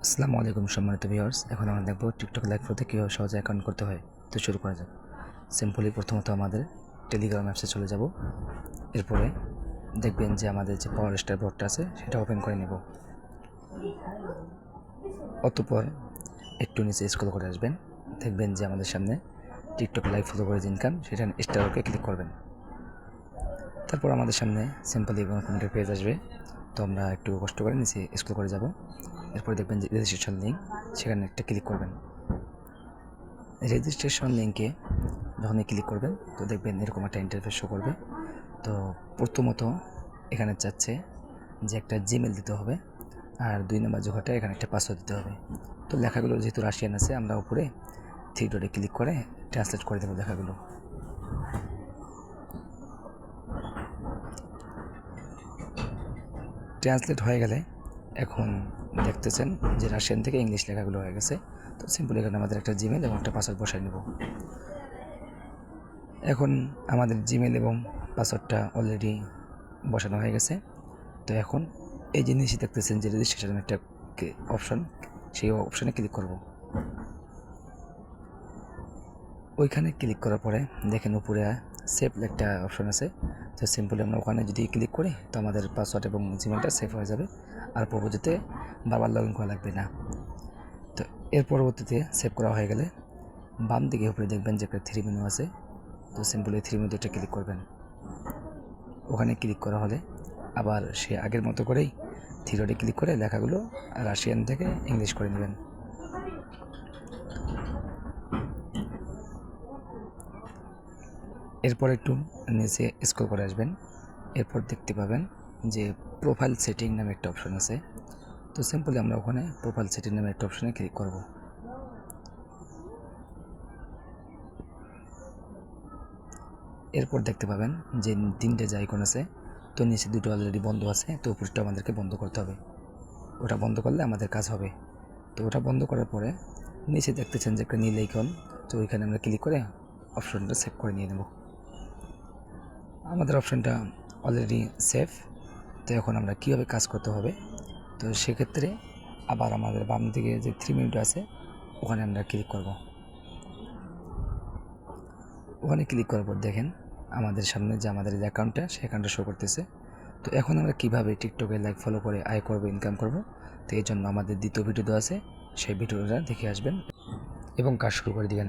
আসসালামু আলাইকুম সম্মানিত ভিউয়ার্স। এখন আমরা দেখব টিকটক লাইভ ফ্লোতে কীভাবে সহজে অ্যাকাউন্ট করতে হয়। তো শুরু করা যাক। সিম্পলি প্রথমত আমাদের টেলিগ্রাম অ্যাপসে চলে যাব। এরপরে দেখবেন যে আমাদের যে পাওয়ার স্টার বটটা আছে সেটা ওপেন করে নেব। অতঃপর একটু নিচে স্ক্রল করে আসবেন, দেখবেন যে আমাদের সামনে টিকটক লাইভ ফলো করে যে ইনকাম সেটা স্টারকে ক্লিক করবেন। তারপর আমাদের সামনে সিম্পলি কোনো পেজ আসবে। তো আমরা একটু কষ্ট করে নিচে স্ক্রল করে যাব। এরপর দেখবেন যে রেজিস্ট্রেশন লিঙ্ক, সেখানে একটা ক্লিক করবেন। রেজিস্ট্রেশন লিঙ্কে যখনই ক্লিক করবেন তো দেখবেন এরকম একটা ইন্টারফেস শো করবে। তো প্রথমত এখানে চাচ্ছে যে একটা জিমেল দিতে হবে, আর 2 নম্বর জোগাটা এখানে একটা পাসওয়ার্ড দিতে হবে। তো লেখাগুলো যেহেতু রাশিয়ান আছে, আমরা উপরে 3 ডটে ক্লিক করে ট্রান্সলেট করে দেবো লেখাগুলো। ট্রান্সলেট হয়ে গেলে এখন দেখতেছেন যে রাশিয়ান থেকে ইংলিশ লেখাগুলো হয়ে গেছে। তো সিম্পল এখানে আমাদের একটা জিমেল এবং একটা পাসওয়ার্ড বসাই নেব। এখন আমাদের জিমেল এবং পাসওয়ার্ডটা অলরেডি বসানো হয়ে গেছে। তো এখন এই জিনিসই দেখতেছেন যে রেজিস্ট্রেশন একটা অপশন, সেই অপশনে ক্লিক করব। ওইখানে ক্লিক করার পরে দেখেন উপরে সেভ একটা অপশন আছে। তো সিম্পলি আমরা ওখানে যদি ক্লিক করি তো আমাদের পাসওয়ার্ড এবং জিমেলটা সেভ হয়ে যাবে, আর পরবর্তীতে বারবার লগ ইন করা লাগবে না। তো এর পরবর্তীতে সেভ করা হয়ে গেলে বাম দিকে উপরে দেখবেন যে একটা 3 মেনু আছে। তো সিম্পলি 3 মেনুতে ক্লিক করবেন। ওখানে ক্লিক করা হলে আবার সে আগের মতো করেই 3 ডটে ক্লিক করে লেখাগুলো রাশিয়ান থেকে ইংলিশ করে নেবেন। এরপর একটু নিচে স্ক্রল করে আসবেন। এরপর দেখতে পাবেন যে প্রোফাইল সেটিং নামে একটা অপশন আছে। তো সিম্পলি আমরা ওখানে প্রোফাইল সেটিং নামে একটা অপশনে ক্লিক করব। এরপর দেখতে পাবেন যে 3টে যে আইকন আছে, তো নিচে 2টো অলরেডি বন্ধ আছে, তো উপরটা আমাদেরকে বন্ধ করতে হবে। ওটা বন্ধ করলে আমাদের কাজ হবে। তো ওটা বন্ধ করার পরে নিচে দেখতেছেন যে একটা নীল আইকন, তো ওইখানে আমরা ক্লিক করে অপশনটা সেভ করে নিয়ে নেব। আমাদের অপশনটা অলরেডি সেভ। তো এখন আমরা কীভাবে কাজ করতে হবে, তো সেক্ষেত্রে আবার আমাদের বাম দিকে যে 3 মিনিট আছে ওখানে আমরা ক্লিক করব। ওখানে ক্লিক করার পর দেখেন আমাদের সামনে যে আমাদের যে অ্যাকাউন্টটা, সেই অ্যাকাউন্টটা শো করতেছে। তো এখন আমরা কীভাবে টিকটকে লাইক ফলো করে আয় করবো, ইনকাম করব, তো এই জন্য আমাদের দ্বিতীয় ভিডিও দেওয়া আছে, সেই ভিডিওটা দেখে আসবেন এবং কাজ শুরু করে দিবেন।